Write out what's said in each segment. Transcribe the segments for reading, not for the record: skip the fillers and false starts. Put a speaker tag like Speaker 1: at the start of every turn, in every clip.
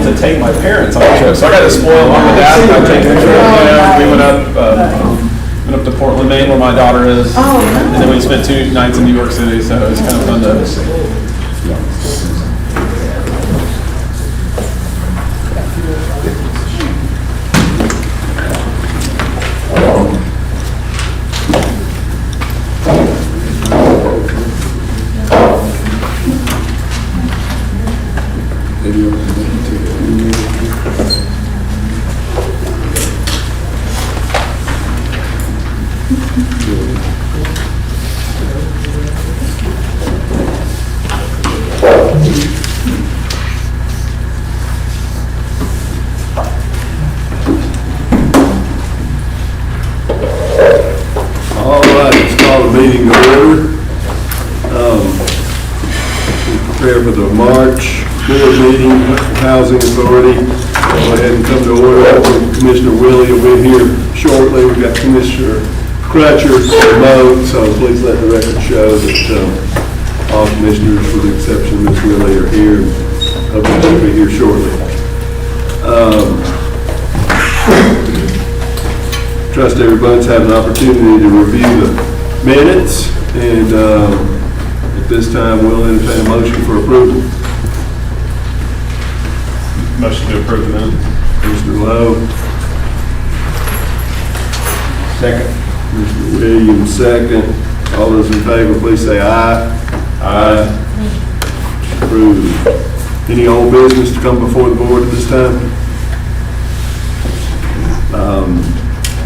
Speaker 1: to take my parents on the trip. So I got to spoil mom and dad by taking a trip. Yeah, we went up to Portland, Maine, where my daughter is. And then we spent 2 nights in New York City, so it was kind of fun to.
Speaker 2: Meeting to order. Prepare for the March board meeting, Housing Authority. Go ahead and come to order. Commissioner Willie will be here shortly. We've got Commissioner Crutcher remote, so please let the record show that all commissioners, with the exception of Ms. Willie, are here. Hope they'll be here shortly. Trust everybody's had an opportunity to review the minutes, and at this time we'll entertain a motion for approval.
Speaker 1: Motion to approve the minutes.
Speaker 2: Mr. Lowe.
Speaker 3: Second.
Speaker 2: Mr. Williams, second. All those in favor, please say aye. Aye. Approved. Any old business to come before the board at this time?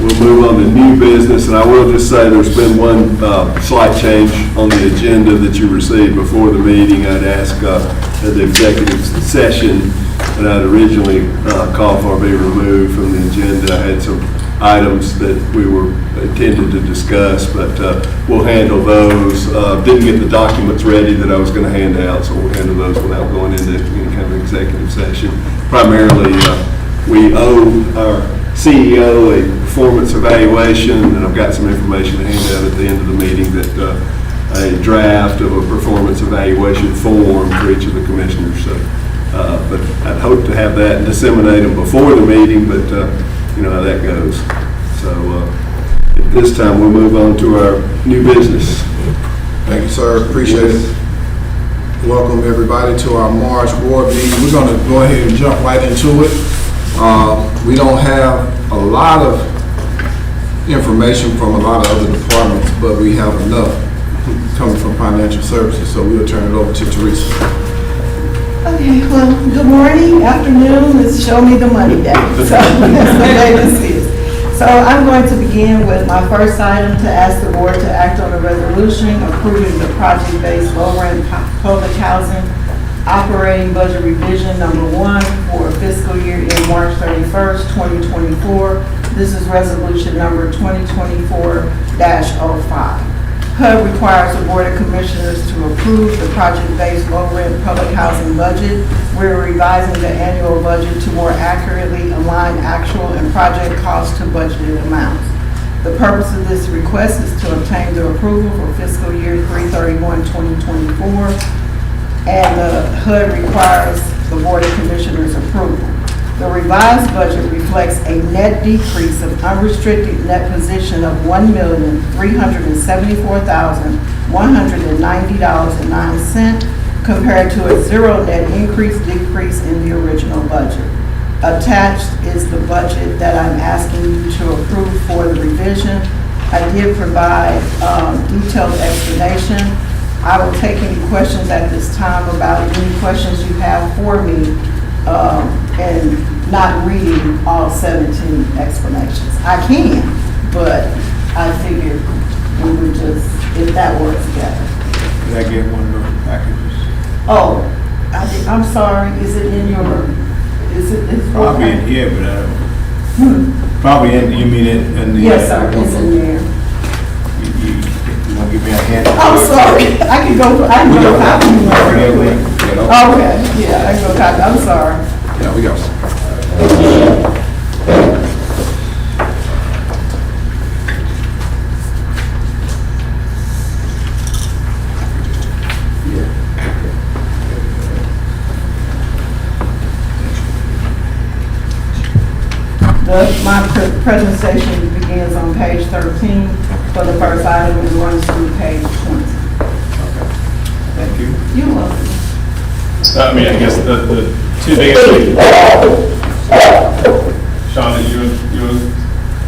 Speaker 2: We'll move on to new business, and I will just say there's been one slight change on the agenda that you received before the meeting. I'd ask that the executive session that I'd originally called for be removed from the agenda. I had some items that we were intended to discuss, but we'll handle those. Didn't get the documents ready that I was going to hand out, so we'll handle those without going into any kind of executive session. Primarily, we owe our CEO a performance evaluation, and I've got some information to hand out at the end of the meeting that a draft of a performance evaluation form for each of the commissioners. So, but I'd hope to have that and disseminate them before the meeting, but you know how that goes. So at this time, we'll move on to our new business.
Speaker 3: Thank you, sir. Appreciate it. Welcome everybody to our March board meeting. We're going to go ahead and jump right into it. We don't have a lot of information from a lot of other departments, but we have enough coming from financial services, so we'll turn it over to Teresa.
Speaker 4: Okay, well, good morning, afternoon, it's Show Me the Money Day, so that's the day this is. So I'm going to begin with my first item to ask the board to act on a resolution approving the project-based low-rent public housing operating budget revision number 1 for fiscal year ending March 31st, 2024. This is resolution number 2024-05. HUD requires the Board of Commissioners to approve the project-based low-rent public housing budget. We're revising the annual budget to more accurately align actual and project costs to budgeted amounts. The purpose of this request is to obtain the approval for fiscal year 3/31/2024. And the HUD requires the Board of Commissioners approval. The revised budget reflects a net decrease of unrestricted net position of $1,374,190.09 compared to a zero net decrease in the original budget. Attached is the budget that I'm asking you to approve for the revision. I did provide detailed explanation. I will take any questions at this time about any questions you have for me, and not reading all 17 explanations. I can, but I figured we would just, if that works better.
Speaker 3: Did I get one of those packages?
Speaker 4: Oh, I'm sorry, is it in your, it's
Speaker 5: Probably in here, but probably in, you mean it in the...
Speaker 4: Yes, sir, it's in there.
Speaker 5: You want to give me a hand?
Speaker 4: I'm sorry, I can go copy one real quick. Okay, yeah, I can go copy, I'm sorry.
Speaker 3: Yeah, we go.
Speaker 4: My presentation begins on page 13 for the first item and runs through page 20.
Speaker 1: Thank you.
Speaker 4: You're welcome.
Speaker 1: I mean, I guess the two biggest things. Shauna, you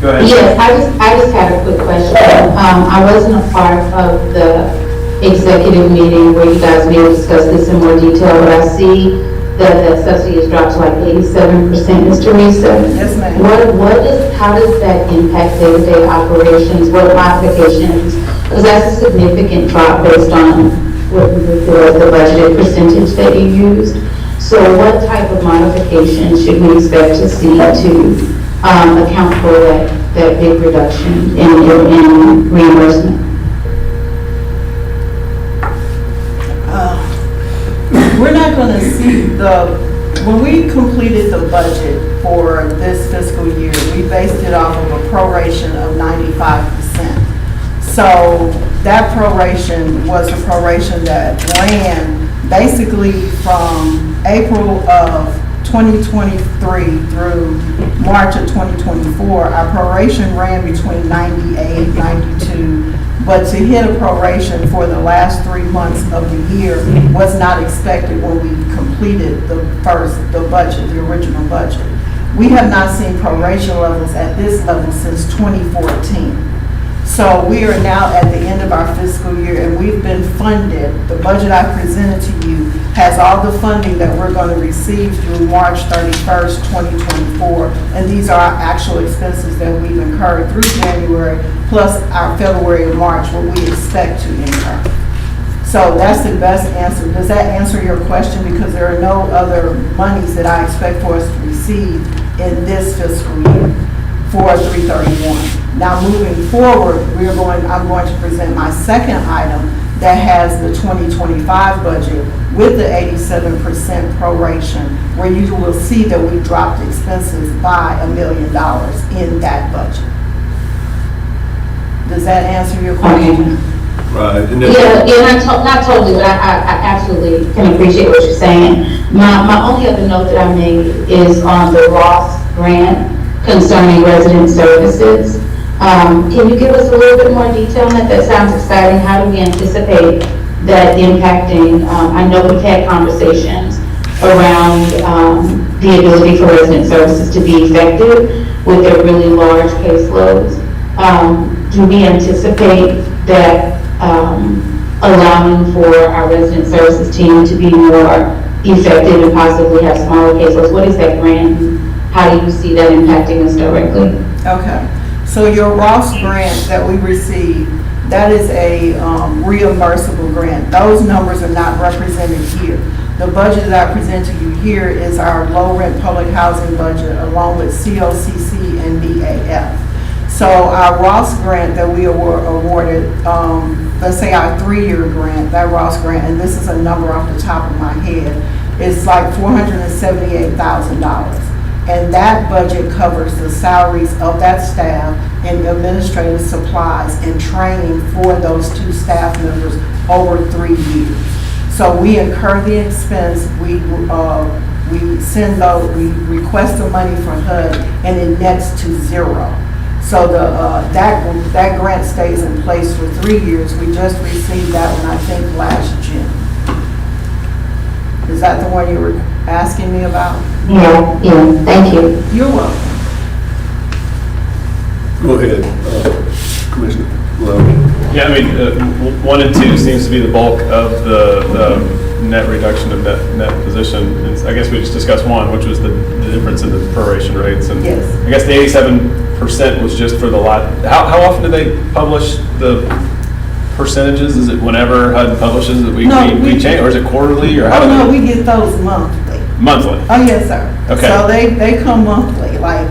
Speaker 1: go ahead.
Speaker 6: Yes, I just had a quick question. I wasn't a part of the executive meeting where you guys may have discussed this in more detail, but I see that the subsidy has dropped to like 87%, Mr. Risa.
Speaker 4: Yes, ma'am.
Speaker 6: How does that impact day-to-day operations? What modifications? Because that's a significant drop based on what the budgeted percentage that you used. So what type of modifications should we expect to see to account for that big reduction in reimbursement?
Speaker 4: We're not going to see when we completed the budget for this fiscal year, we based it off of a proration of 95%. So that proration was a proration that ran basically from April of 2023 through March of 2024. Our proration ran between 98, 92, but to hit a proration for the last 3 months of the year was not expected when we completed the budget, the original budget. We have not seen proration levels at this level since 2014. So we are now at the end of our fiscal year and we've been funded. The budget I presented to you has all the funding that we're going to receive through March 31st, 2024. And these are our actual expenses that we've incurred through January, plus our February and March, what we expect to incur. So that's the best answer. Does that answer your question? Because there are no other monies that I expect for us to receive in this fiscal year for 331. Now moving forward, I'm going to present my second item that has the 2025 budget with the 87% proration, where you will see that we dropped expenses by $1 million in that budget. Does that answer your question?
Speaker 2: Right. And
Speaker 6: Not totally, but I absolutely can appreciate what you're saying. My only other note that I made is on the Ross grant concerning resident services. Can you give us a little bit more detail on that? That sounds exciting. How do we anticipate that impacting? I know we've had conversations around the ability for resident services to be effective with their really large caseloads. Do we anticipate that allowing for our resident services team to be more effective and possibly have smaller caseloads? What is that grant? How do you see that impacting us directly?
Speaker 4: Okay. So your Ross grant that we received, that is a reimbursable grant. Those numbers are not represented here. The budget that I present to you here is our low rent public housing budget along with COCC and BAF. So our Ross grant that we awarded, let's say our 3-year grant, that Ross grant, and this is a number off the top of my head, is like $478,000. And that budget covers the salaries of that staff and administrative supplies and training for those 2 staff members over 3 years. So we incur the expense, we request the money from HUD and it nets to 0. So that grant stays in place for 3 years. We just received that one, I think, last June. Is that the one you were asking me about?
Speaker 6: Yeah, thank you.
Speaker 4: You're welcome.
Speaker 2: Go ahead, Commissioner Lowe.
Speaker 1: Yeah, I mean, 1 and 2 seems to be the bulk of the net reduction of net position. And I guess we just discussed 1, which was the difference in the proration rates. And
Speaker 4: Yes.
Speaker 1: I guess the 87% was just for the lot. How often do they publish the percentages? Is it whenever HUD publishes it, we change, or is it quarterly, or how?
Speaker 4: Oh, no, we get those monthly.
Speaker 1: Monthly?
Speaker 4: Oh, yes, sir.
Speaker 1: Okay.
Speaker 4: So they come monthly, like,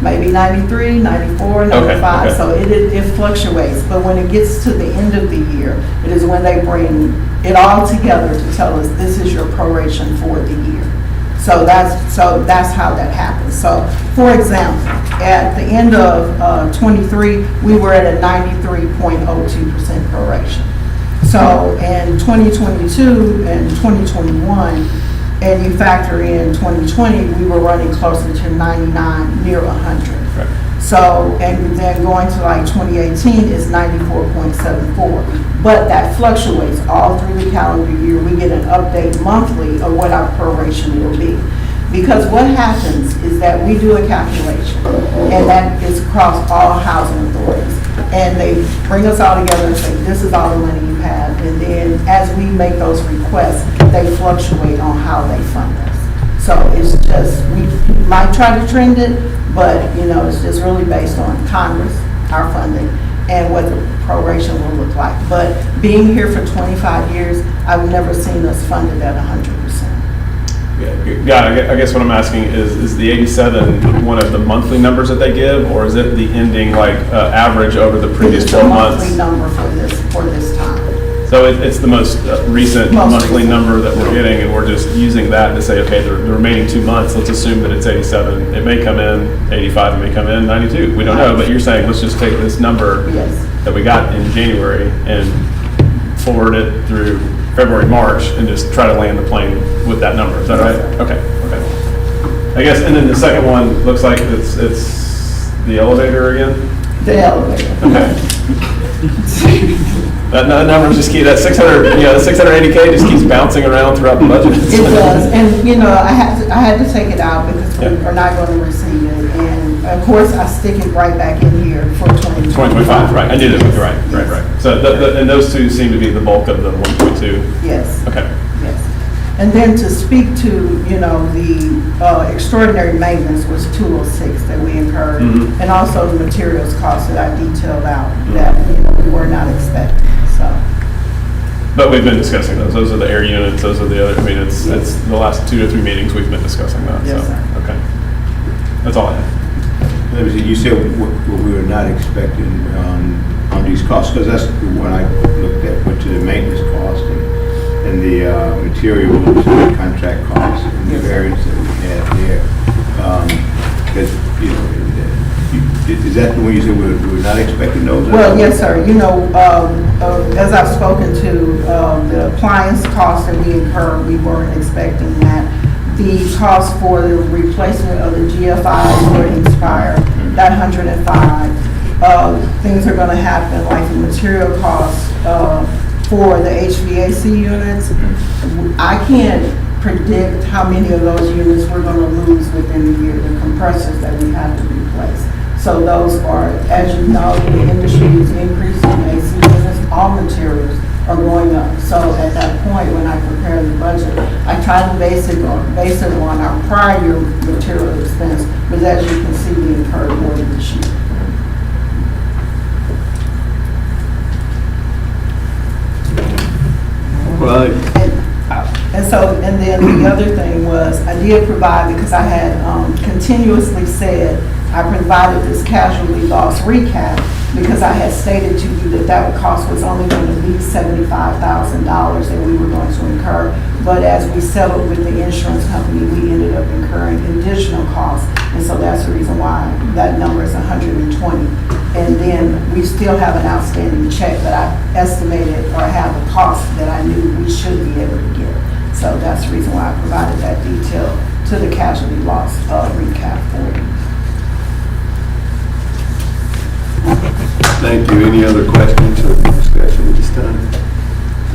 Speaker 4: maybe 93, 94, 95.
Speaker 1: okay.
Speaker 4: So it fluctuates. But when it gets to the end of the year, it is when they bring it all together to tell us this is your proration for the year. So that's how that happens. So, for example, at the end of 23, we were at a 93.02% proration. So in 2022 and 2021, and you factor in 2020, we were running closer to 99, near 100.
Speaker 1: Right.
Speaker 4: So, and then going to like 2018 is 94.74. But that fluctuates all through the calendar year. We get an update monthly of what our proration will be. Because what happens is that we do a calculation, and that is across all housing authorities. And they bring us all together and say, this is all the money you have. And then as we make those requests, they fluctuate on how they fund us. So it's just, we might try to trend it, but, you know, it's just really based on Congress, our funding, and what the proration will look like. But being here for 25 years, I've never seen us funded at 100%.
Speaker 1: Yeah, I guess what I'm asking is the 87 one of the monthly numbers that they give, or is it the ending, like, average over the previous
Speaker 4: It's
Speaker 1: 12
Speaker 4: a
Speaker 1: months?
Speaker 4: monthly number for this time.
Speaker 1: So it's the most recent
Speaker 4: Most
Speaker 1: monthly
Speaker 4: recent.
Speaker 1: number that we're getting, and we're just using that to say, okay, the remaining 2 months, let's assume that it's 87. It may come in 85, it may come in 92. We don't know, but you're saying, let's just take this number
Speaker 4: Yes.
Speaker 1: that we got in January and forward it through February, March, and just try to land the plane with that number. Is that right? Okay. I guess, and then the second one looks like it's the elevator again?
Speaker 4: The elevator.
Speaker 1: Okay. That number just keeps, that 600, the 680K just keeps bouncing around throughout the budget.
Speaker 4: It does, and you know, I had to take it out because we
Speaker 1: Yeah.
Speaker 4: are not going to receive it, and of course, I stick it right back in here for
Speaker 1: 2025, right, I knew that, right. So, and those two seem to be the bulk of the 1.2.
Speaker 4: Yes.
Speaker 1: Okay.
Speaker 4: Yes. And then to speak to, you know, the extraordinary maintenance was 206 that we incurred,
Speaker 1: Mhm.
Speaker 4: and also the materials costs that I detailed out that, you know, we were not expecting, so.
Speaker 1: But we've been discussing those. Those are the air units, those are the other, I mean, it's the last 2 to 3 meetings we've been discussing that, so.
Speaker 4: Yes, sir.
Speaker 1: Okay. That's all I have.
Speaker 5: You said what we were not expecting on these costs, because that's when I looked at, went to the maintenance cost and the materials, and contract costs, and the variance that we had there. Because, you know, is that the one you said we were not expecting those?
Speaker 4: Well, yes, sir. You know, as I've spoken to, the appliance costs that we incurred, we weren't expecting that. The cost for the replacement of the GFIs for Inspire, that 105. Things are gonna happen, like the material costs, for the HVAC units. I can't predict how many of those units we're gonna lose within the year, the compressors that we have to replace. So those are, as you know, the industry is increasing, AC units, all materials are going up. So at that point, when I prepare the budget, I try to base it on our prior year material expense, but as you can see, we incurred more this year.
Speaker 2: Right.
Speaker 4: And so, and then the other thing was, I did provide, because I had continuously said, I provided this casualty loss recap, because I had stated to you that that cost was only going to be $75,000 that we were going to incur. But as we settled with the insurance company, we ended up incurring additional costs. And so that's the reason why that number is 120. And then we still have an outstanding check that I estimated, or have a cost that I knew we should be able to get. So that's the reason why I provided that detail to the casualty loss recap for you.
Speaker 2: Thank you. Any other questions or discussion at this time?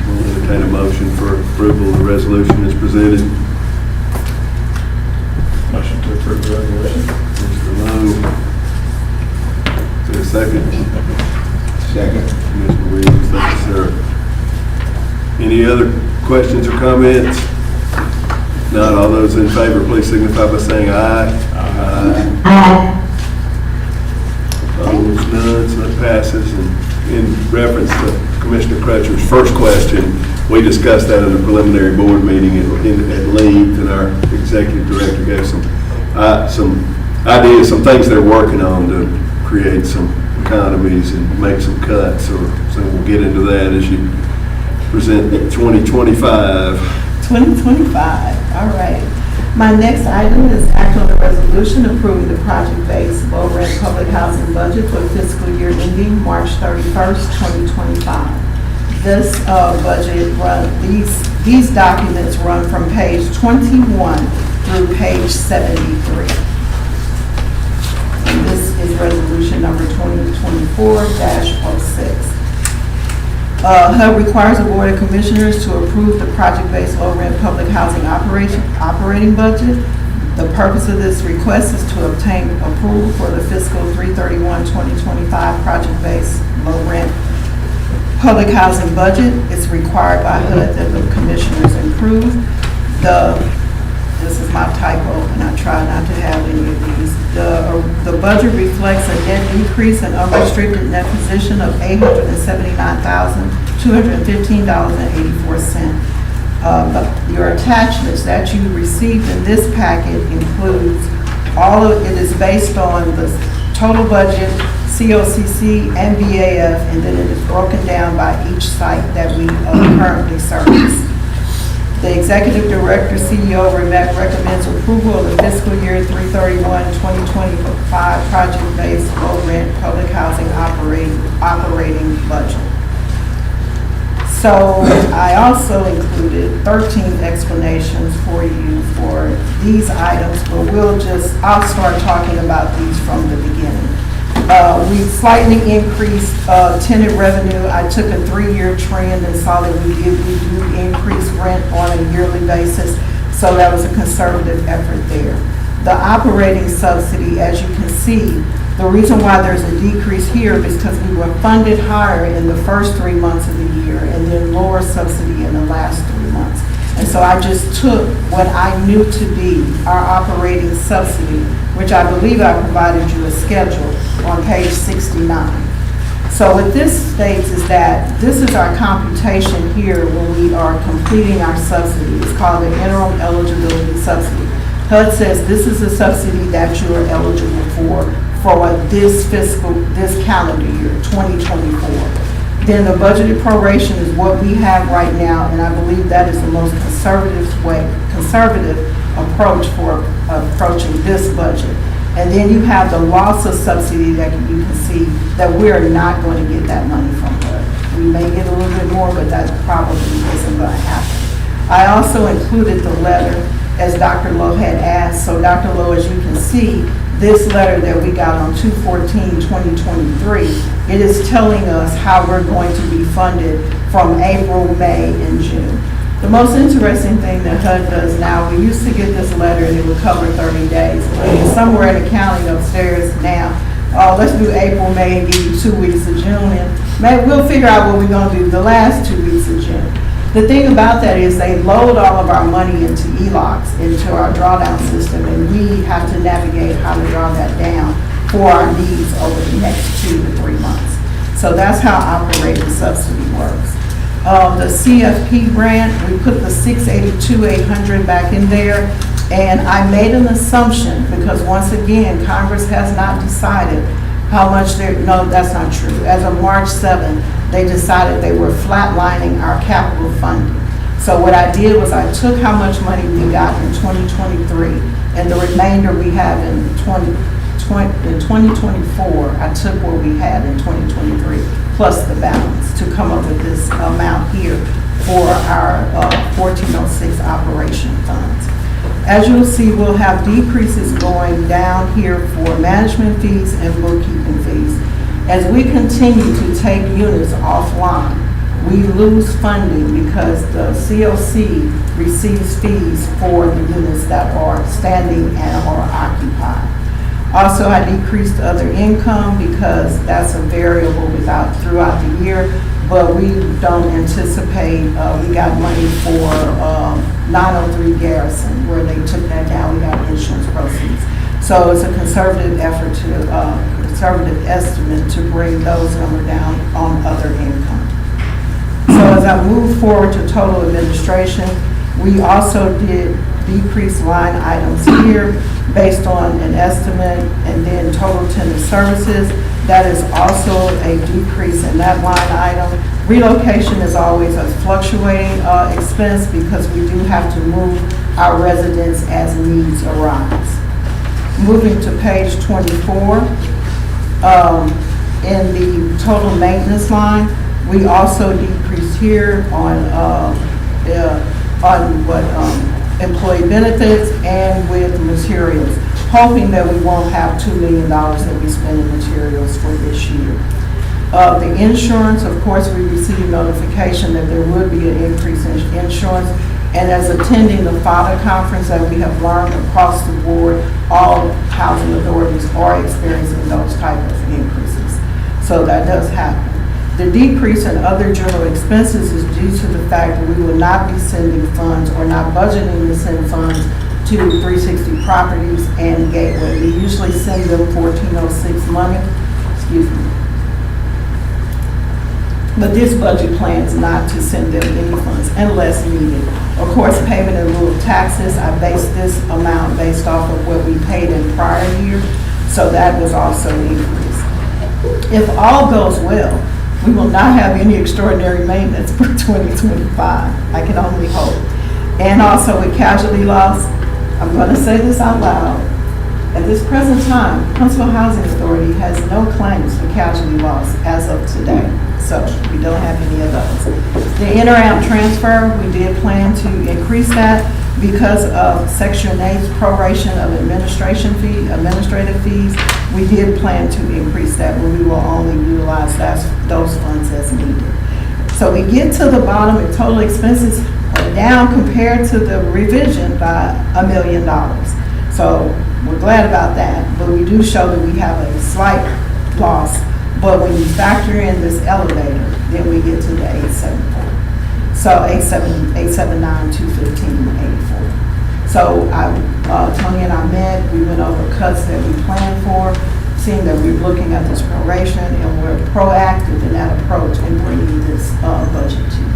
Speaker 2: We'll entertain a motion for approval of the resolution as presented.
Speaker 1: Motion to approve the resolution.
Speaker 2: Mr. Lowe. Is there a second?
Speaker 5: Second.
Speaker 2: Mr. Williams, thank you, sir. Any other questions or comments? Not all those in favor, please signify by saying aye. Aye. Opposed, none, so that passes. And in reference to Commissioner Crutcher's first question, we discussed that in a preliminary board meeting at length, and our executive director gave some ideas, some things they're working on to create some economies and make some cuts. So we'll get into that as you present 2025.
Speaker 4: 2025, all right. My next item is act on the resolution approving the project-based low-rent public housing budget for the fiscal year ending March 31st, 2025. This budget these documents run from page 21 through page 73. And this is resolution number 2024-06. HUD requires the Board of Commissioners to approve the project-based low-rent public housing operating budget. The purpose of this request is to obtain approval for the fiscal 3/31/2025 project-based low-rent public housing budget. It's required by HUD that the Commissioners approve. This is my typo, and I try not to have any of these. The budget reflects a net decrease in unrestricted net position of $879,215.84. Your attachments that you received in this packet includes it is based on the total budget, COCC and BAF, and then it is broken down by each site that we currently service. The Executive Director, CEO, recommends approval of the fiscal year 3/31/2025 project-based low-rent public housing operating budget. So I also included 13 explanations for you for these items, but I'll start talking about these from the beginning. We slightly increased tenant revenue. I took a 3-year trend and saw that we do increase rent on a yearly basis, so that was a conservative effort there. The operating subsidy, as you can see, the reason why there's a decrease here is because we were funded higher in the first 3 months of the year and then lower subsidy in the last 3 months. And so I just took what I knew to be our operating subsidy, which I believe I provided you a schedule on page 69. So what this states is that this is our computation here when we are completing our subsidy. It's called the interim eligibility subsidy. HUD says this is a subsidy that you are eligible for this calendar year, 2024. Then the budgeted proration is what we have right now, and I believe that is the most conservative approach for approaching this budget. And then you have the loss of subsidy that you can see that we're not going to get that money from HUD. We may get a little bit more, but that probably isn't going to happen. I also included the letter as Dr. Lowe had asked. So Dr. Lowe, as you can see, this letter that we got on 2/14/2023, it is telling us how we're going to be funded from April, May, and June. The most interesting thing that HUD does now, we used to get this letter and it would cover 30 days. But it's somewhere in accounting upstairs now, let's do April, May, and give you 2 weeks of June, and we'll figure out what we're going to do the last 2 weeks of June. The thing about that is they load all of our money into ELOCs, into our drawdown system, and we have to navigate how to draw that down for our needs over the next 2 to 3 months. So that's how operating subsidy works. The CFP grant, we put the $682,800 back in there, and I made an assumption because once again, Congress has not decided how much no, that's not true. As of March 7th, they decided they were flatlining our capital funding. So what I did was I took how much money we got in 2023 and the remainder we have in 2024, I took what we had in 2023 plus the balance to come up with this amount here for our 1406 operation funds. As you'll see, we'll have decreases going down here for management fees and bookkeeping fees. As we continue to take units offline, we lose funding because the COC receives fees for the units that are standing and are occupied. Also, I decreased other income because that's a variable throughout the year, but we don't anticipate, we got money for 903 Garrison, where they took that down, we got insurance proceeds. So it's a conservative effort conservative estimate to bring those numbers down on other income. So as I move forward to total administration, we also did decrease line items here based on an estimate, and then total tenant services, that is also a decrease in that line item. Relocation is always a fluctuating expense because we do have to move our residents as needs arise. Moving to page 24, in the total maintenance line, we also decreased increased here on employee benefits and with materials, hoping that we won't have $2 million that we spend in materials for this year. The insurance, of course, we received notification that there would be an increase in insurance. And as attending the FADA conference that we have learned across the board, all housing authorities are experiencing those type of increases. So that does happen. The decrease in other general expenses is due to the fact that we will not be sending funds or not budgeting to send funds to 360 Properties and Gateway. We usually send them 1406 money, excuse me. But this budget plans not to send them any funds unless needed. Of course, payment in lieu of taxes, I based this amount based off of what we paid in prior year, so that was also increased. If all goes well, we will not have any extraordinary maintenance for 2025. I can only hope. And also with casualty loss, I'm going to say this out loud. At this present time, Huntsville Housing Authority has no claims for casualty loss as of today. So we don't have any of those. The inter-amp transfer, we did plan to increase that because of Section 8's proration of administrative fees. We did plan to increase that, but we will only utilize those funds as needed. So we get to the bottom, and total expenses are down compared to the revision by $1 million. So we're glad about that, but we do show that we have a slight loss. But when you factor in this elevator, then we get to the 874. So 879, 215, 84. So Tony and I met, we went over cuts that we planned for, seeing that we're looking at this proration, and we're proactive in that approach in bringing this budget to you.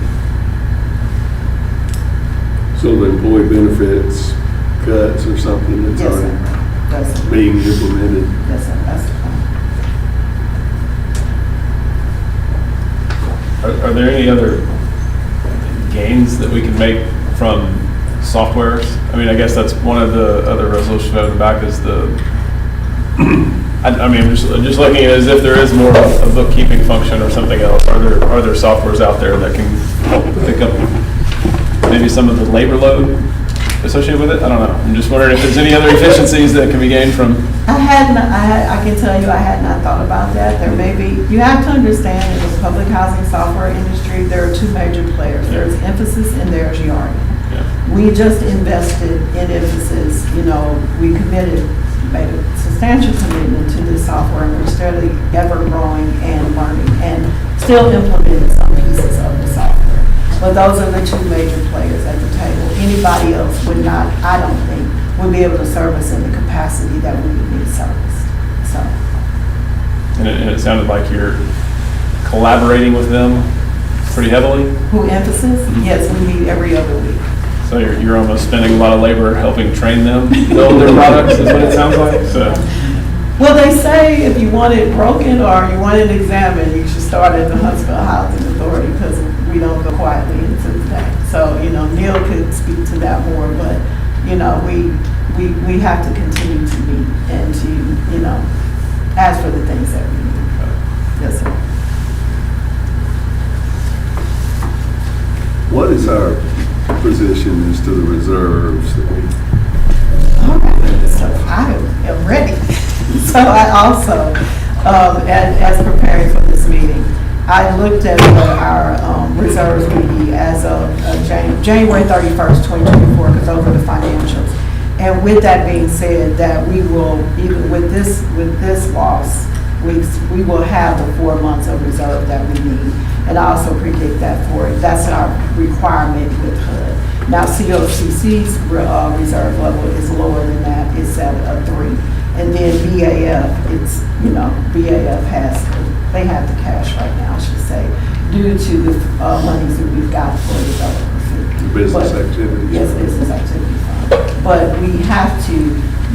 Speaker 2: So the employee benefits cuts or something that's
Speaker 4: Yes,
Speaker 2: already
Speaker 4: sir. Yes, sir.
Speaker 2: being implemented?
Speaker 4: Yes, sir. That's the plan.
Speaker 1: Are there any other gains that we can make from softwares? I mean, I guess that's one of the other resolutions out of the back is the, I mean, I'm just looking at it as if there is more of a bookkeeping function or something else. Are there softwares out there that can help pick up maybe some of the labor load associated with it? I don't know. I'm just wondering if there's any other efficiencies that can be gained from.
Speaker 4: I can tell you I had not thought about that. There may be, you have to understand in the public housing software industry, there are two major players. There's Emphasis and there's Yardi.
Speaker 1: Yeah.
Speaker 4: We just invested in Emphasis, we made a substantial commitment to this software, and we're steadily ever growing and learning and still implementing some pieces of the software. But those are the two major players at the table. Anybody else would not, I don't think, would be able to service in the capacity that we would need serviced. So,
Speaker 1: And it sounded like you're collaborating with them pretty heavily.
Speaker 4: who Emphasis? Yes, we meet every other week.
Speaker 1: So you're almost spending a lot of labor helping train them build their products, is what it sounds like. So
Speaker 4: Well, they say if you want it broken or you want it examined, you should start at the Huntsville Housing Authority because we don't go quietly into that. So, Neil could speak to that more, but, we have to continue to meet and to, ask for the things that we need. Yes, sir.
Speaker 2: What is our position as to the reserves that we?
Speaker 4: All right, so I am ready. So I also, as preparing for this meeting, I looked at what our reserves would be as of January 31st, 2024, because those are the financials. And with that being said, that we will, even with this loss, we will have the 4 months of reserve that we need. And I also predict that's our requirement with HUD. Now, COCC's reserve level is lower than that, it's at a 3. And then BAF, BAF they have the cash right now, I should say, due to the monies that we've got for developer fee.
Speaker 2: Business activities.
Speaker 4: Yes, business activity fund. But we have to,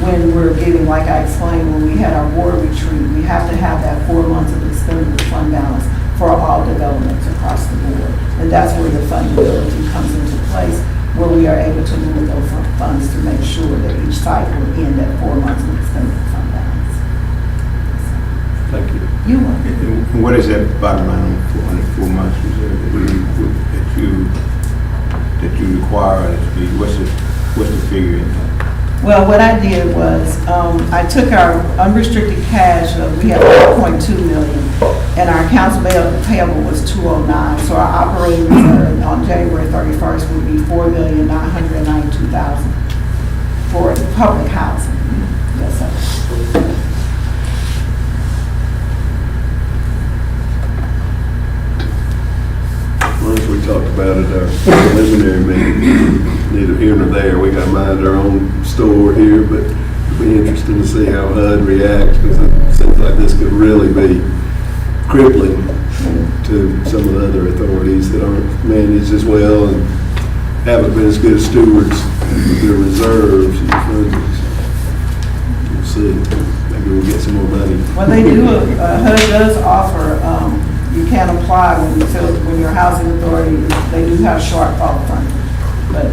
Speaker 4: when we're giving, like I explained, when we had our board retreat, we have to have that 4 months of expendable fund balance for all developments across the board. And that's where the fundability comes into place, where we are able to move those funds to make sure that each site will end at 4 months of expendable fund balance.
Speaker 2: Thank you.
Speaker 4: You want.
Speaker 5: And what is that bottom line on 4 months reserve that you require it to be? What's the figure in that?
Speaker 4: Well, what I did was, I took our unrestricted cash, we had 1.2 million, and our accounts payable was 209. So our operating reserve on January 31st would be 4,992,000 for public housing. Yes, sir.
Speaker 2: Well, as we talked about at our preliminary meeting, neither here nor there, we got to mind our own store here, but it'll be interesting to see how HUD reacts, because it seems like this could really be crippling to some of the other authorities that aren't managed as well and haven't been as good as stewards of their reserves and funds. We'll see. Maybe we'll get some more money.
Speaker 4: Well, they do, HUD does offer, you can apply when your housing authority, they do have shortfall funding. But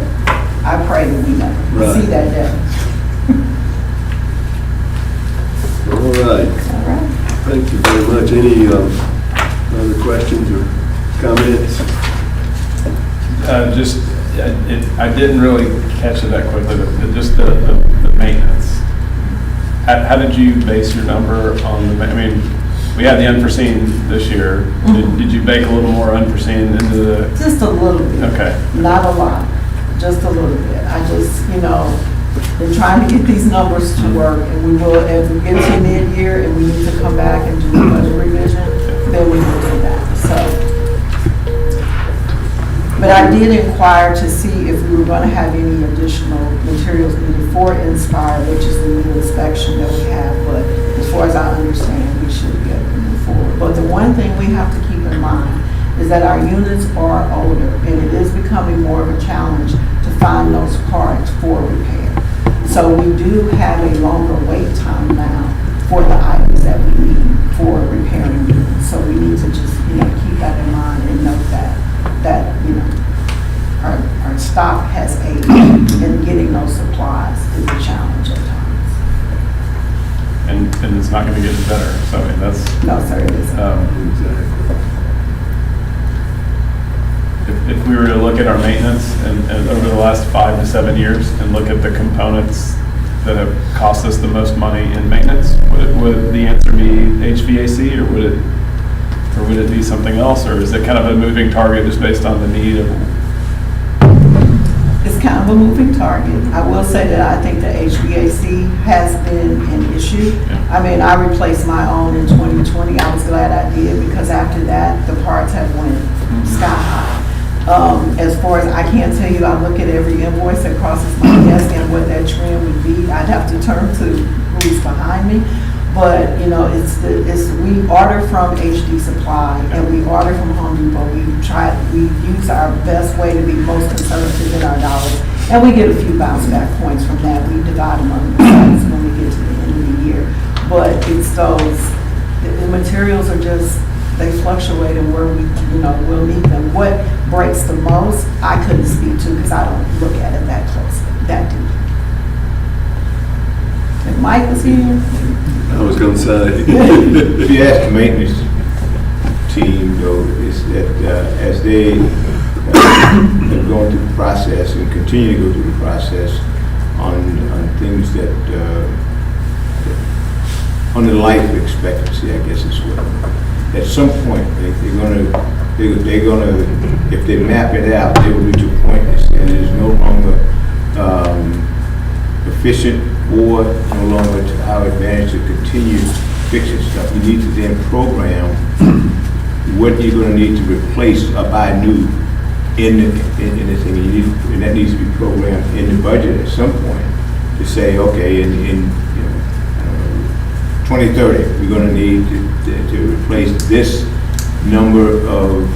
Speaker 4: I pray that we never
Speaker 2: Right.
Speaker 4: see that day.
Speaker 2: All right.
Speaker 4: All right.
Speaker 2: Thank you very much. Any other questions or comments?
Speaker 1: I didn't really catch it that quickly, but just the maintenance. How did you base your number on I mean, we had the unforeseen this year. Did you bake a little more unforeseen into the?
Speaker 4: Just a little bit.
Speaker 1: Okay.
Speaker 4: Not a lot, just a little bit. I just, been trying to get these numbers to work, and we will, as we get to mid-year and we need to come back and do a budget revision, then we will do that, so. But I did inquire to see if we were gonna have any additional materials needed for Inspire, which is the new inspection that we have, but as far as I understand, we should be able to move forward. But the one thing we have to keep in mind is that our units are older, and it is becoming more of a challenge to find those parts for repair. So we do have a longer wait time now for the items that we need for repairing units. So we need to just, keep that in mind and note that our stock has aged, and getting those supplies is a challenge at times.
Speaker 1: And it's not gonna get better, so I mean, that's.
Speaker 4: No, sir, it isn't.
Speaker 2: Exactly.
Speaker 1: If we were to look at our maintenance and over the last 5 to 7 years and look at the components that have cost us the most money in maintenance, would the answer be HVAC, or would it be something else, or is it kind of a moving target just based on the need of?
Speaker 4: It's kind of a moving target. I will say that I think the HVAC has been an issue.
Speaker 1: Yeah.
Speaker 4: I mean, I replaced my own in 2020. I was glad I did, because after that, the parts have went sky high. As far as, I can't tell you, I look at every invoice that crosses my desk and what that trend would be. I'd have to turn to who's behind me. But, we order from HD Supply and we order from Home Depot. We use our best way to be most conservative in our dollars. And we get a few bounce back points from that. We divide them among the sites when we get to the end of the year. But it's the materials are just, they fluctuate and where we'll need them. What breaks the most, I couldn't speak to, because I don't look at it that closely, that deep. If Mike was here.
Speaker 2: I was going to say.
Speaker 5: If you ask the maintenance team, though, is that as they have gone through the process and continue to go through the process on things that, on the life expectancy, I guess is what, at some point, they're gonna, if they map it out, they will reach a point and it is no longer efficient or no longer to our advantage to continue fixing stuff. You need to then program what you're going to need to replace or buy new in the thing. And that needs to be programmed in the budget at some point to say, okay, in 2030, we're going to need to replace this number of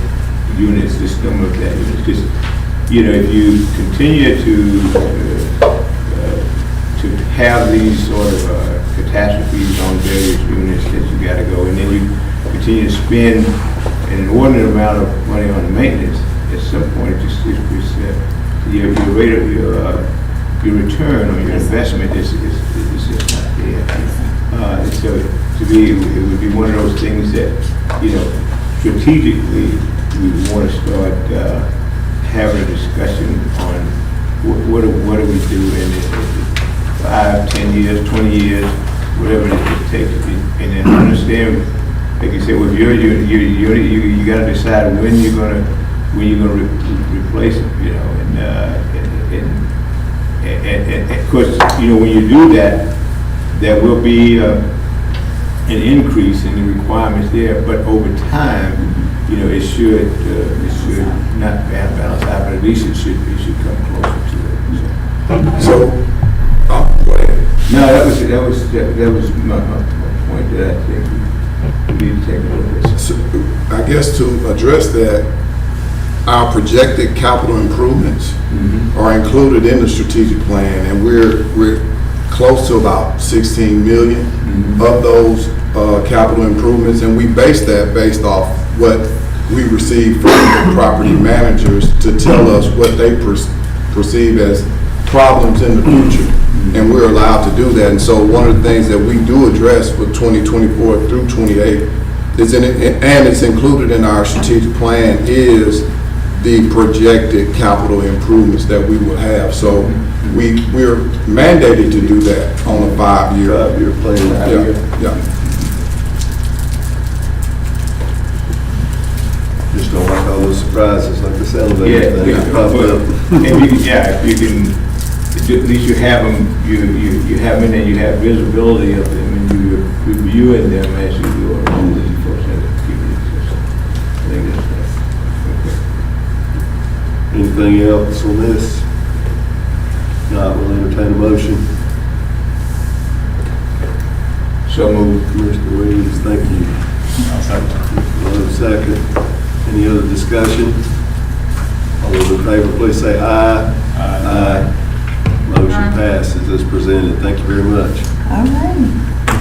Speaker 5: units, this number of that units. Because, if you continue to have these sort of catastrophes on various units that you got to go, and then you continue to spend an inordinate amount of money on maintenance, at some point, your rate of your return on your investment is just not there. So it would be one of those things that you know, strategically, we want to start having a discussion on what do we do in 5, 10 years, 20 years, whatever it takes, and then understand, like you said, with you got to decide when you're gonna replace it, you know, and of course, you know, when you do that, there will be an increase in the requirements there, but over time, you know, it should not balance out, but at least it should come closer to it.
Speaker 3: So, go ahead.
Speaker 5: No, that was my point that I think we need to take a look at.
Speaker 3: So, I guess to address that, our projected capital improvements are included in the strategic plan, and we're close to about 16 million of those capital improvements, and we base that based off what we receive from the property managers to tell us what they perceive as problems in the future, and we're allowed to do that. And so one of the things that we do address for 2024 through 28 is and it's included in our strategic plan, is the projected capital improvements that we will have. So we're mandated to do that on a 5-year
Speaker 2: plan.
Speaker 3: Yeah.
Speaker 2: Just don't like all those surprises, like this elevator thing that popped up.
Speaker 5: If you can, at least you have them, you have them, and you have visibility of them, and you're reviewing them as you go along with the process. I think that's
Speaker 2: Anything else on this? Not, we'll entertain a motion.
Speaker 5: so moved.
Speaker 2: Mr. Williams, thank you. Second. Any other discussion? All those in favor, please say aye. Aye. Motion passes as presented. Thank you very much.
Speaker 4: All right,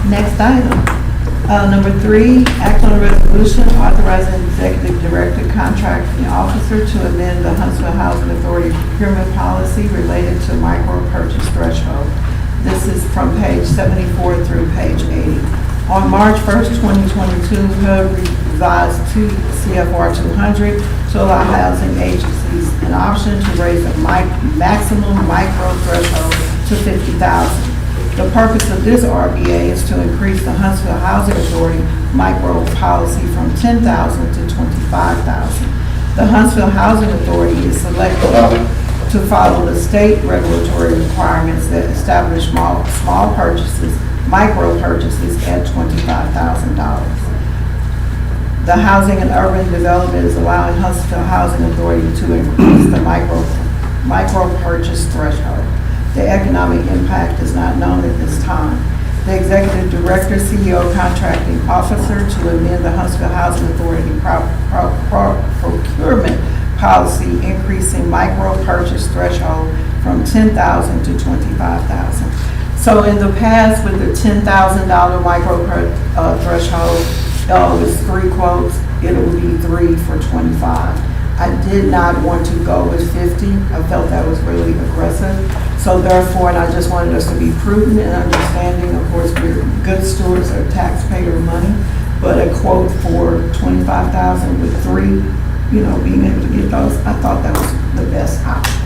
Speaker 4: next item. Number 3, act on a resolution authorizing executive director contracting officer to amend the Huntsville Housing Authority procurement policy related to micro purchase threshold. This is from page 74 through page 80. On March 1st, 2022, HUD revised to CFR 200 to allow housing agencies an option to raise the maximum micro threshold to $50,000. The purpose of this RBA is to increase the Huntsville Housing Authority micro policy from $10,000 to $25,000. The Huntsville Housing Authority is selected to follow the state regulatory requirements that establish small purchases, micro purchases at $25,000. The Housing and Urban Development is allowing Huntsville Housing Authority to increase the micro purchase threshold. The economic impact is not known at this time. The Executive Director, CEO Contracting Officer to amend the Huntsville Housing Authority procurement policy, increasing micro purchase threshold from $10,000 to $25,000. So in the past, with the $10,000 micro threshold, it was 3 quotes. It will be 3 for $25,000. I did not want to go with 50. I felt that was really aggressive. So therefore, and I just wanted us to be prudent and understanding. Of course, we're good stewards of taxpayer money, but a quote for $25,000 with 3, being able to get those, I thought that was the best option.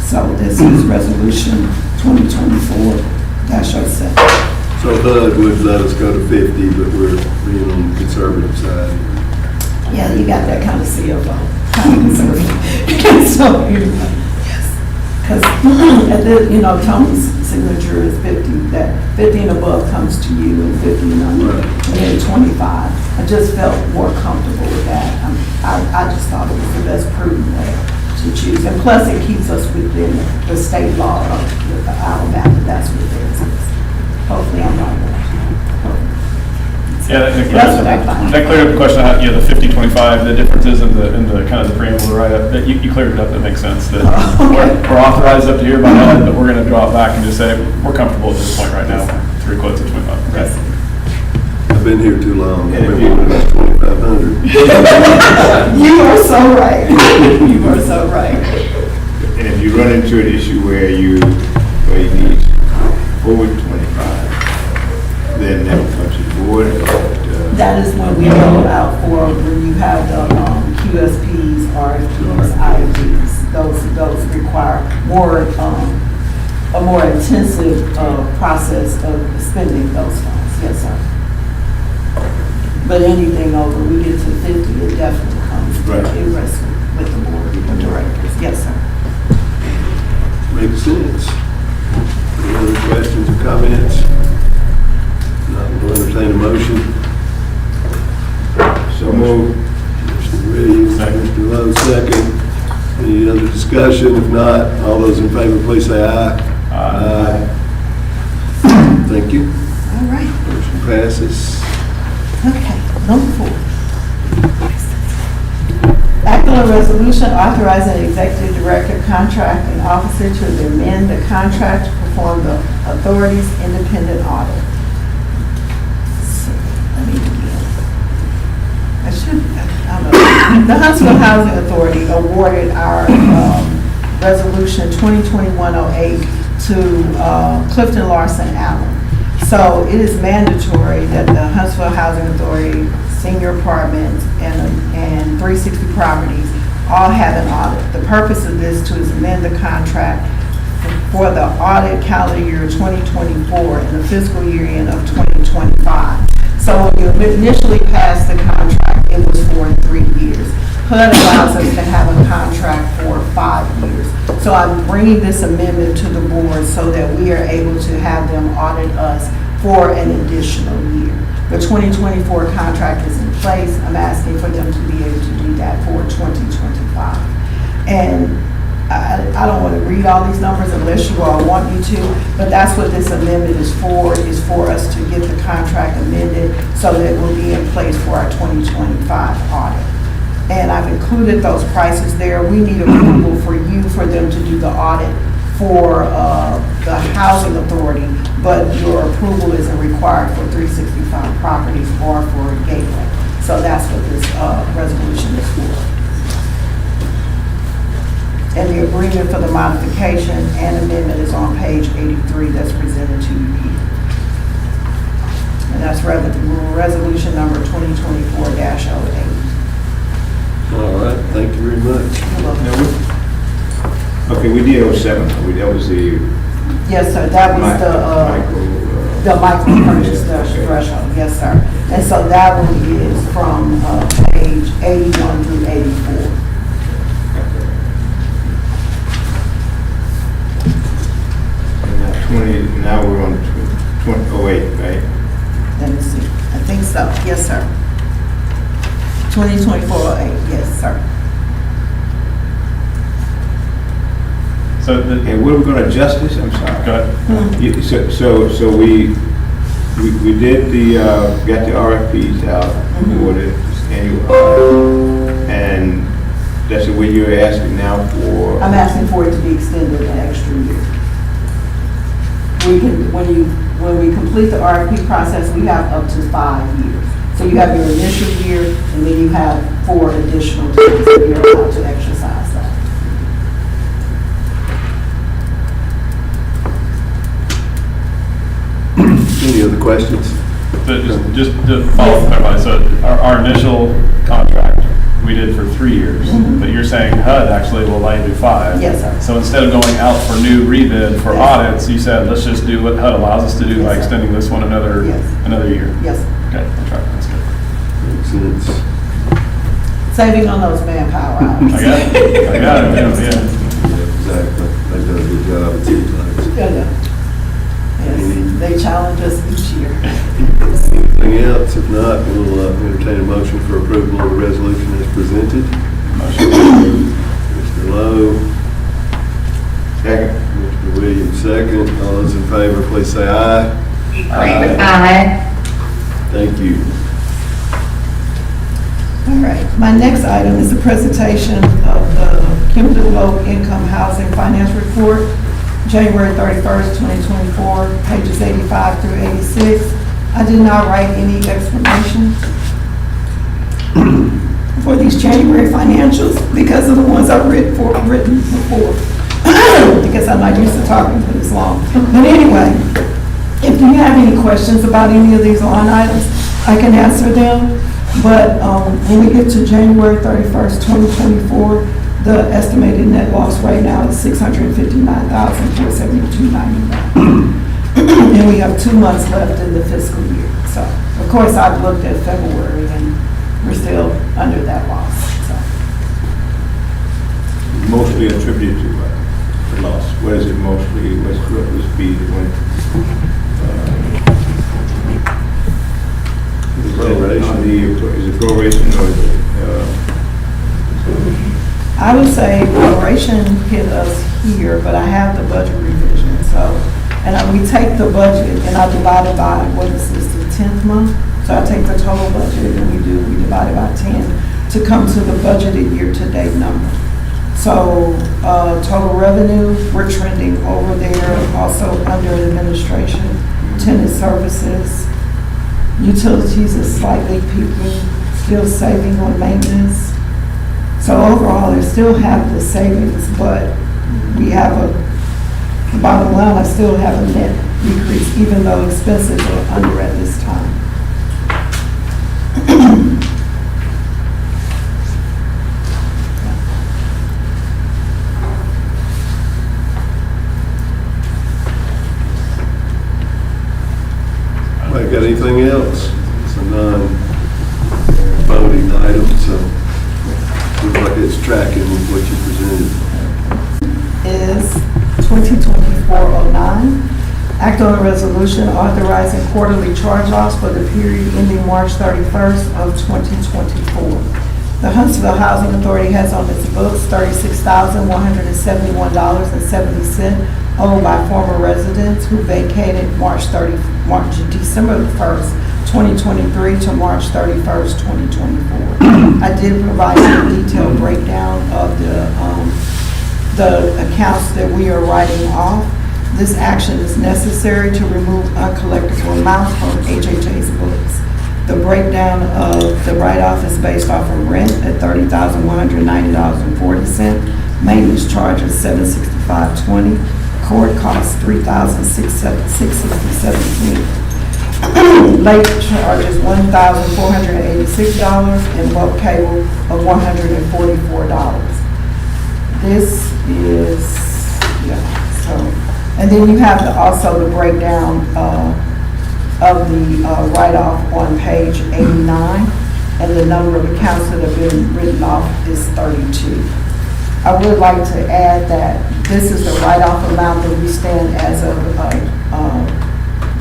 Speaker 4: So this is resolution 2024-07.
Speaker 2: So HUD would let us go to 50, but we're being on the conservative side.
Speaker 4: Yeah, you got that kind of CFO, kind of conservative. So, yes. Because, Tony's signature is 50, that 50 and above comes to you, and 50 and under, and then 25. I just felt more comfortable with that. I just thought it was the best prudent way to choose. And plus, it keeps us within the state law of Alabama. That's what it is. Hopefully, I'm not wrong.
Speaker 1: Yeah, that cleared up the question. The 50-25, the differences in the kind of the preamble right up. That you cleared it up. That makes sense. That we're authorized up to here by HUD, but we're going to draw it back and just say we're comfortable at this point right now. 3 quotes at 25. Okay.
Speaker 2: I've been here too long. I've been here since 2,500.
Speaker 4: You are so right. You are so right.
Speaker 5: And if you run into an issue where you need over 25, then that will come to the board.
Speaker 4: That is when we roll out for when you have the QSPs, RFPs, IFPs. Those require more, a more intensive process of spending those funds. Yes, sir. But anything over, we get to 50, it definitely comes.
Speaker 2: Right.
Speaker 4: It rests with the board of directors. Yes, sir.
Speaker 2: Makes sense. Any other questions or comments? Not, we'll entertain a motion.
Speaker 5: So move.
Speaker 2: Mr. Williams, Mr. Lowe, second. Any other discussion? If not, all those in favor, please say aye. Aye. Thank you.
Speaker 4: All right.
Speaker 2: Motion passes.
Speaker 4: Okay, number 4. Act on a resolution authorizing executive director contracting officer to amend the contract to perform the authority's independent audit. So, let me begin. The Huntsville Housing Authority awarded our resolution 2021-08 to Clifton Larson Allen. So it is mandatory that the Huntsville Housing Authority, senior apartments, and 360 properties all have an audit. The purpose of this is amend the contract for the audit calendar year 2024 and the fiscal year end of 2025. So when you initially passed the contract, it was for 3 years. HUD allows us to have a contract for 5 years. So I'm bringing this amendment to the board so that we are able to have them audit us for an additional year. The 2024 contract is in place. I'm asking for them to be able to do that for 2025. And I don't want to read all these numbers unless you all want me to, but that's what this amendment is for us to get the contract amended so that it will be in place for our 2025 audit. And I've included those prices there. We need approval for them to do the audit for the housing authority, but your approval isn't required for 365 properties or for Gateway. So that's what this resolution is for. And the agreement for the modification and amendment is on page 83 that's presented to you here. And that's resolution number 2024-08.
Speaker 2: All right, thank you very much.
Speaker 5: Okay, we did 07. That was the
Speaker 4: Yes, sir, that was the micro purchase threshold, yes, sir. And so that one is from page 81 through 84.
Speaker 5: Now we're on 2008, right?
Speaker 4: Let me see, I think so, yes, sir. 2024-08, yes, sir.
Speaker 1: So
Speaker 5: And what are we going to adjust this? I'm sorry.
Speaker 1: go ahead.
Speaker 5: So we did got the RFPs out, awarded annual audit, and that's what you're asking now for?
Speaker 4: I'm asking for it to be extended an extra year. When we complete the RFP process, we have up to 5 years. So you have your initial year, and then you have 4 additional years that you're allowed to exercise that.
Speaker 2: Any other questions?
Speaker 1: So just to follow up, clarify, so our initial contract, we did for 3 years, but you're saying HUD actually will allow you to do 5.
Speaker 4: Yes, sir.
Speaker 1: So instead of going out for new rebid for
Speaker 4: Yes.
Speaker 1: audits, you said, let's just do what HUD allows us to do by
Speaker 4: Yes, sir.
Speaker 1: extending this one another
Speaker 4: Yes.
Speaker 1: year.
Speaker 4: Yes, sir.
Speaker 1: Okay, that's right, that's good.
Speaker 2: Makes sense.
Speaker 4: Saving on those manpower
Speaker 1: I
Speaker 4: hours.
Speaker 1: got it, yeah.
Speaker 2: Exactly. They do a good job at sometimes.
Speaker 4: Yeah. Yes, they challenge us each year.
Speaker 2: Anything else? If not, we'll entertain a motion for approval of the resolution as presented.
Speaker 1: Motion.
Speaker 2: Mr. Lowe,
Speaker 5: Second.
Speaker 2: Mr. Williams, second. All those in favor, please say aye.
Speaker 6: Aye.
Speaker 2: Thank you.
Speaker 4: All right, my next item is the presentation of the cumulative low-income housing finance report, January 31st, 2024, pages 85 through 86. I did not write any explanation for these January financials because of the ones I've written before, because I'm not used to talking for this long. But anyway, if you have any questions about any of these line items, I can answer them. But when we get to January 31st, 2024, the estimated net loss right now is $659,472.91. And we have 2 months left in the fiscal year. So, of course, I've looked at February and we're still under that loss, so.
Speaker 5: Mostly attributed to the loss. What is it mostly, what was be when?
Speaker 2: Proration.
Speaker 5: Is it proration or is it,
Speaker 4: I would say proration hit us here, but I have the budget revision, so. And we take the budget and I divide it by, what is this, the 10th month? So I take the total budget and we divide it by 10 to come to the budgeted year-to-date number. So, total revenue, we're trending over there, also under administration, tenant services. Utilities is slightly peaking, still saving on maintenance. So overall, they still have the savings, but we have the bottom line, I still have a net decrease, even though expenses are under at this time.
Speaker 2: Anybody got anything else? It's a non-voting item, so looks like it's tracking with what you presented.
Speaker 4: Is 2024-09. Act on a resolution authorizing quarterly charge-offs for the period ending March 31st of 2024. The Huntsville Housing Authority has on its books $36,171.70 owed by former residents who vacated December 1st, 2023 to March 31st, 2024. I did provide a detailed breakdown of the accounts that we are writing off. This action is necessary to remove uncollectible amounts from HHA's books. The breakdown of the write-off is based off of rent at $30,190.40, maintenance charges $765.20, court costs $3,667.20, late charges $1,486, and bulk cable of $144. This is, so, and then you have also the breakdown of the write-off on page 89, and the number of accounts that have been written off is 32. I would like to add that this is the write-off amount that we stand as of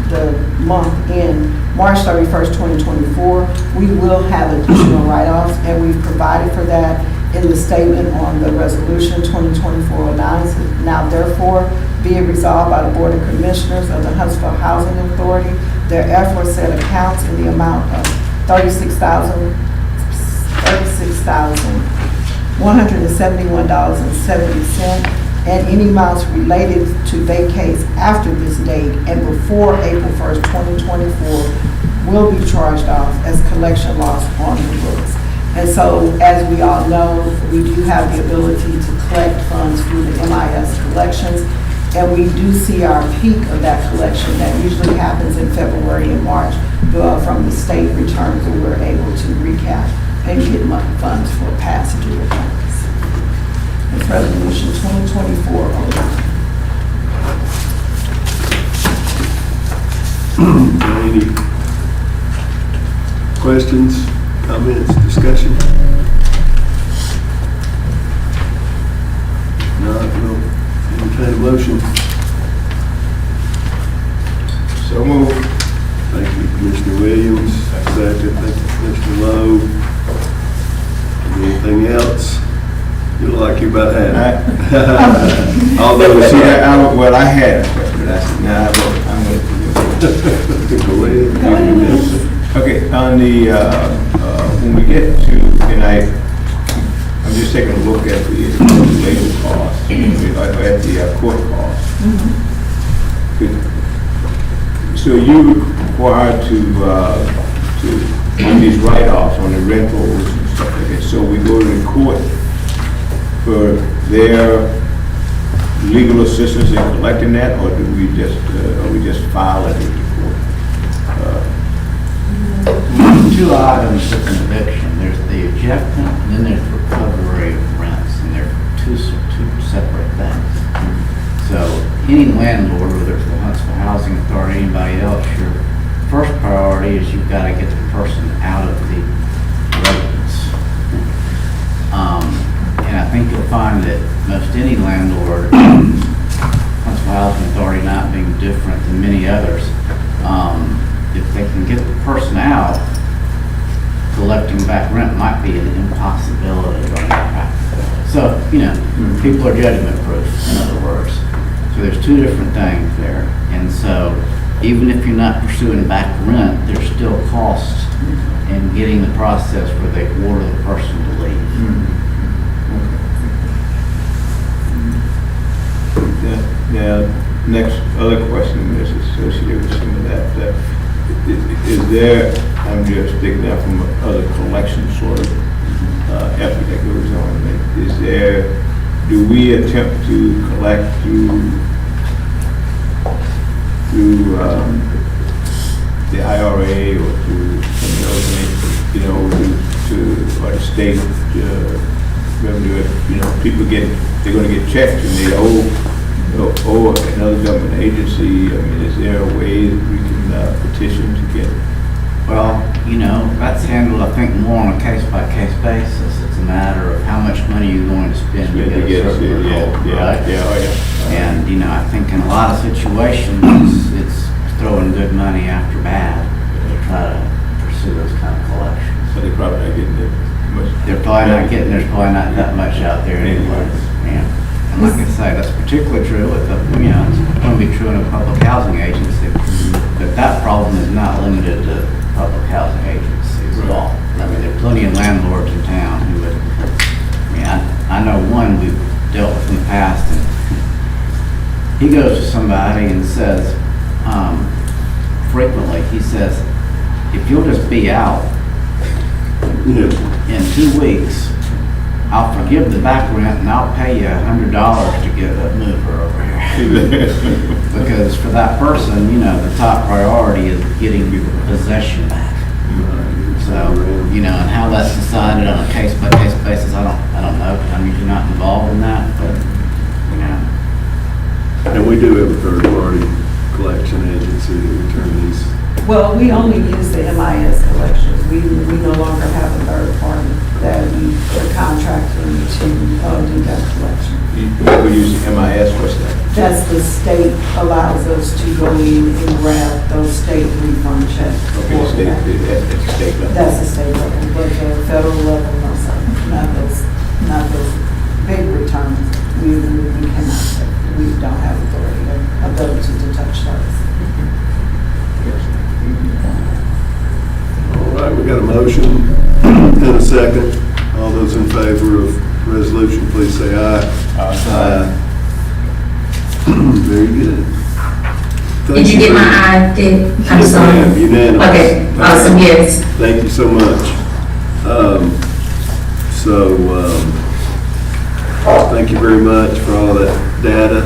Speaker 4: the month in March 31st, 2024. We will have additional write-offs, and we've provided for that in the statement on the resolution 2024-09. Now therefore, be it resolved by the Board of Commissioners of the Huntsville Housing Authority, their aforesaid accounts in the amount of $36,171.70, and any amounts related to vacates after this date and before April 1st, 2024 will be charged off as collection loss on the books. And so, as we all know, we do have the ability to collect funds through the MIS collections, and we do see our peak of that collection that usually happens in February and March from the state returns, and we're able to recap and get money funds for past due accounts. It's Resolution 2024-09.
Speaker 2: Any questions, comments, discussion? No, we'll entertain a motion.
Speaker 5: so moved.
Speaker 2: Thank you, Commissioner Williams. Second, thank you, Commissioner Lowe. Anything else? You look like you're about to have it. All those,
Speaker 5: See, well, I had a question, but I said, nah, I'm going to
Speaker 2: go ahead.
Speaker 5: Okay, on the, when we get to, and I'm just taking a look at the legal costs, at the court costs. So you required to on these write-offs, on the rentals and stuff like that, so we go to the court for their legal assistance in collecting that, or do we just file it with the court?
Speaker 7: Two items of an eviction. There's the ejectment, and then there's recovery of rents, and they're two separate things. So any landlord, whether it's the Huntsville Housing Authority, anybody else, your first priority is you've got to get the person out of the residence. And I think you'll find that most any landlord, Huntsville Housing Authority not being different than many others, if they can get the person out, collecting back rent might be an impossibility or not practical. So, people are judgment proof, in other words. So there's two different things there. And so even if you're not pursuing back rent, there's still costs in getting the process where they order the person to leave.
Speaker 5: Now, next other question is associated with some of that. Is there, I'm just thinking that from other collection sort of effort that goes on, is there, do we attempt to collect through the IRA or through some of those, or the state revenue? People they're going to get checked and they owe another government agency. I mean, is there a way that we can petition to get?
Speaker 7: Well, that's handled, I think, more on a case-by-case basis. It's a matter of how much money you're going to spend to get a certain result, right?
Speaker 5: Yeah.
Speaker 7: And, I think in a lot of situations, it's throwing good money after bad to try to pursue those kind of collections.
Speaker 5: So they're probably not getting it much.
Speaker 7: There's probably not that much out there anyway. Yeah. And like I say, that's particularly true with it's going to be true in a public housing agency. But that problem is not limited to public housing agencies at all. I mean, there are plenty of landlords in town who would, I know one we've dealt with in the past, and he goes to somebody and says, frequently, he says, if you'll just be out in 2 weeks, I'll forgive the back rent and I'll pay you $100 to get a mover over here. Because for that person, the top priority is getting possession back. So, and how that's decided on a case-by-case basis, I don't know. I'm usually not involved in that, but,
Speaker 2: And we do have a third-party collection agency that return these.
Speaker 4: Well, we only use the MIS collections. We no longer have a third party that we are contracting to do that collection.
Speaker 5: We use the MIS, what's that?
Speaker 4: That's the state allows us to go in and grab those state refund checks.
Speaker 5: Okay, that's the state level.
Speaker 4: That's the state level, but the federal level, no, sir, not those big returns. We cannot take. We don't have ability to touch those.
Speaker 2: All right, we got a motion and a second. All those in favor of resolution, please say aye. Aye. Very good.
Speaker 8: Did you get my eye, Dick? I'm
Speaker 2: Yes,
Speaker 8: sorry.
Speaker 2: ma'am. Unanimous.
Speaker 8: Okay, awesome, yes.
Speaker 2: Thank you so much. Thank you very much for all that data,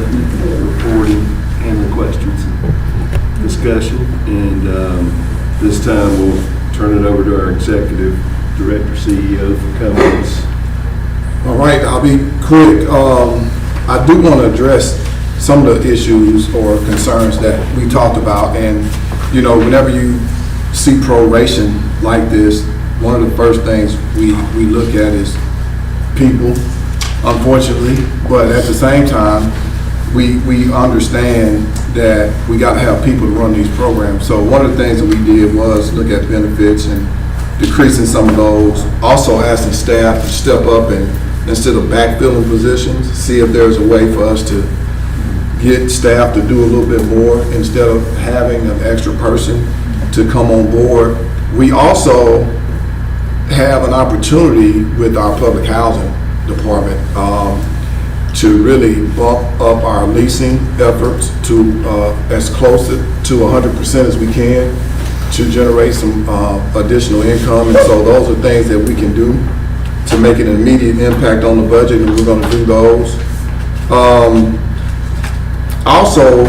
Speaker 2: reporting, and the questions and discussion. And this time we'll turn it over to our Executive Director, CEO for comments.
Speaker 3: All right, I'll be quick. I do want to address some of the issues or concerns that we talked about. And, whenever you see proration like this, one of the first things we look at is people, unfortunately. But at the same time, we understand that we got to have people to run these programs. So one of the things that we did was look at benefits and decreasing some of those. Also asking staff to step up and instead of backfilling positions, see if there's a way for us to get staff to do a little bit more instead of having an extra person to come on board. We also have an opportunity with our public housing department to really bump up our leasing efforts to as close to 100% as we can to generate some additional income. And so those are things that we can do to make an immediate impact on the budget, and we're going to do those. Also,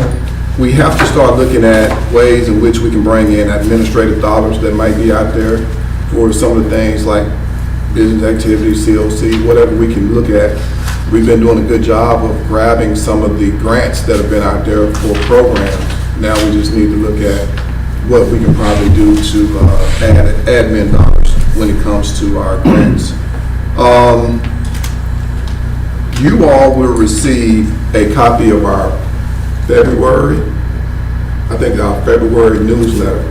Speaker 3: we have to start looking at ways in which we can bring in administrative dollars that might be out there for some of the things like business activities, COC, whatever we can look at. We've been doing a good job of grabbing some of the grants that have been out there for programs. Now we just need to look at what we can probably do to add admin dollars when it comes to our grants. You all will receive a copy of our February newsletter.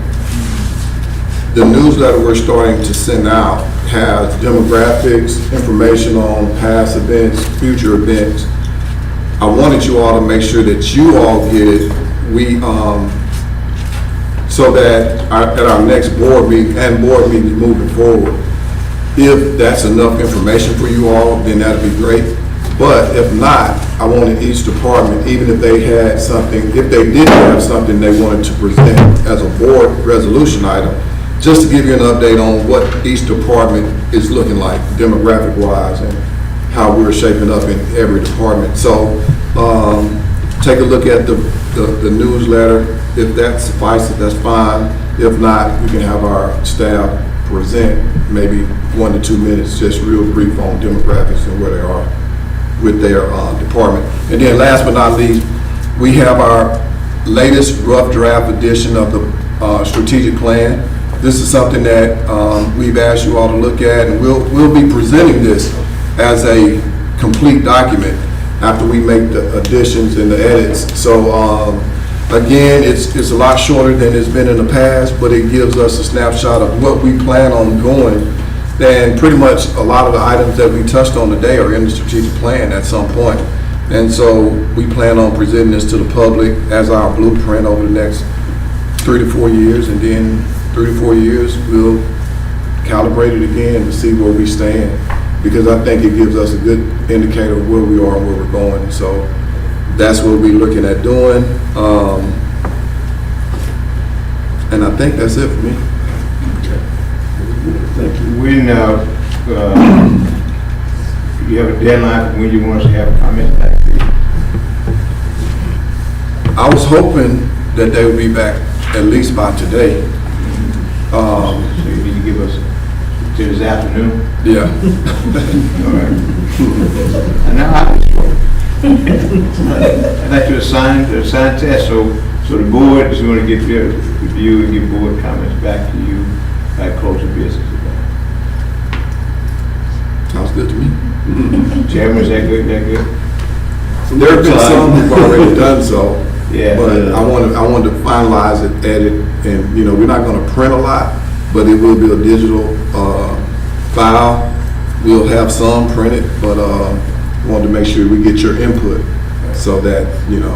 Speaker 3: The newsletter we're starting to send out has demographics, information on past events, future events. I wanted you all to make sure that you all get it. So that at our next board meeting and board meetings moving forward, if that's enough information for you all, then that'd be great. But if not, I wanted each department, even if they had something, if they did have something they wanted to present as a board resolution item, just to give you an update on what each department is looking like demographic-wise and how we're shaping up in every department. So take a look at the newsletter. If that suffices, that's fine. If not, we can have our staff present maybe 1 to 2 minutes, just real brief on demographics and where they are with their department. And then last but not least, we have our latest rough draft edition of the strategic plan. This is something that we've asked you all to look at, and we'll be presenting this as a complete document after we make the additions and the edits. So again, it's a lot shorter than it's been in the past, but it gives us a snapshot of what we plan on going. And pretty much a lot of the items that we touched on today are in the strategic plan at some point. And so we plan on presenting this to the public as our blueprint over the next 3 to 4 years. And then 3 to 4 years, we'll calibrate it again to see where we stand. Because I think it gives us a good indicator of where we are and where we're going. So that's what we're looking at doing. And I think that's it for me.
Speaker 2: Thank you.
Speaker 5: When, you have a deadline for when you want us to have comments back to you?
Speaker 3: I was hoping that they would be back at least by today.
Speaker 5: So you need to give us till this afternoon?
Speaker 3: Yeah.
Speaker 5: All right. And now I'd like to assign test, so the board is going to get their review and give board comments back to you by close of business today.
Speaker 3: Sounds good to me.
Speaker 5: Chairman, is that good?
Speaker 3: There have been some who've already done so.
Speaker 5: Yeah.
Speaker 3: But I wanted to finalize it, edit, and, we're not gonna print a lot, but it will be a digital, file. We'll have some printed, but, wanted to make sure we get your input so that,
Speaker 5: And you know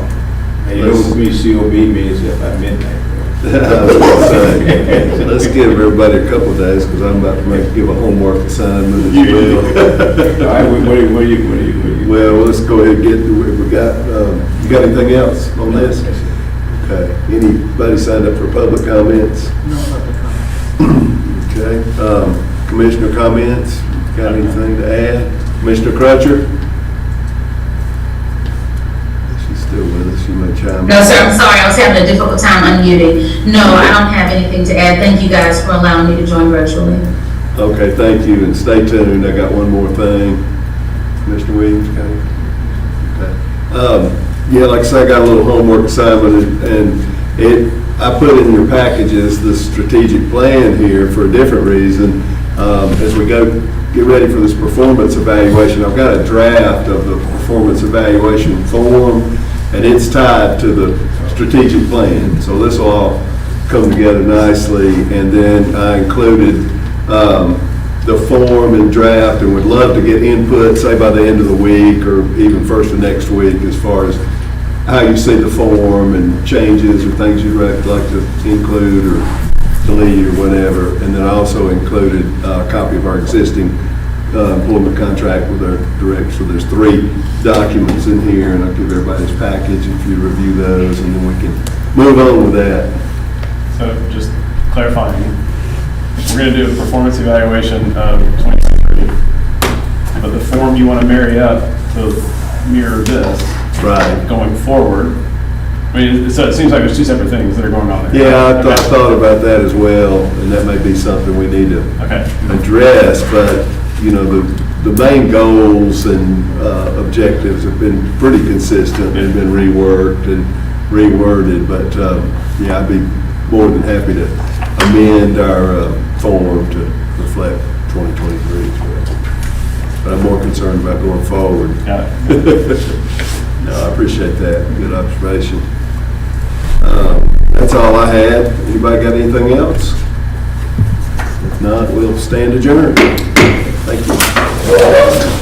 Speaker 5: what COB means at midnight.
Speaker 2: Let's give everybody a couple of days, because I'm about to give a homework assignment as well.
Speaker 5: All right, what do you?
Speaker 2: Well, let's go ahead and get, we got, you got anything else on this? Okay, anybody signed up for public comments? Okay, commissioner comments, got anything to add? Commissioner Crutcher? She's still with us, she may chime in.
Speaker 8: No, sir, I'm sorry, I was having a difficult time unmuting. No, I don't have anything to add. Thank you guys for allowing me to join virtually.
Speaker 2: Okay, thank you, and stay tuned, I got one more thing. Commissioner Williams, okay. Yeah, like I said, I got a little homework assignment, and I put in your packages the strategic plan here for a different reason. As we get ready for this performance evaluation, I've got a draft of the performance evaluation form, and it's tied to the strategic plan. So this will all come together nicely, and then I included the form and draft, and would love to get input, say by the end of the week or even first of next week, as far as how you see the form and changes or things you'd like to include or delete or whatever. And then I also included a copy of our existing employment contract with our director. So there's 3 documents in here, and I'll give everybody this package if you review those, and then we can move on with that.
Speaker 1: So just clarifying, we're going to do a performance evaluation of 2023, but the form you want to marry up to mirror this
Speaker 2: Right.
Speaker 1: going forward, mean, so it seems like there's two separate things that are going on there.
Speaker 2: Yeah, I
Speaker 1: Okay.
Speaker 2: thought about that as well, and that may be something we need to
Speaker 1: Okay.
Speaker 2: address, but, you know, the main goals and objectives have been pretty consistent and been reworked and reworded, but, yeah, I'd be more than happy to amend our form to reflect 2023 as well. But I'm more concerned about going forward.
Speaker 1: Got it.
Speaker 2: No, I appreciate that. Good observation. That's all I had. Anybody got anything else? If not, we'll stand adjourned. Thank you.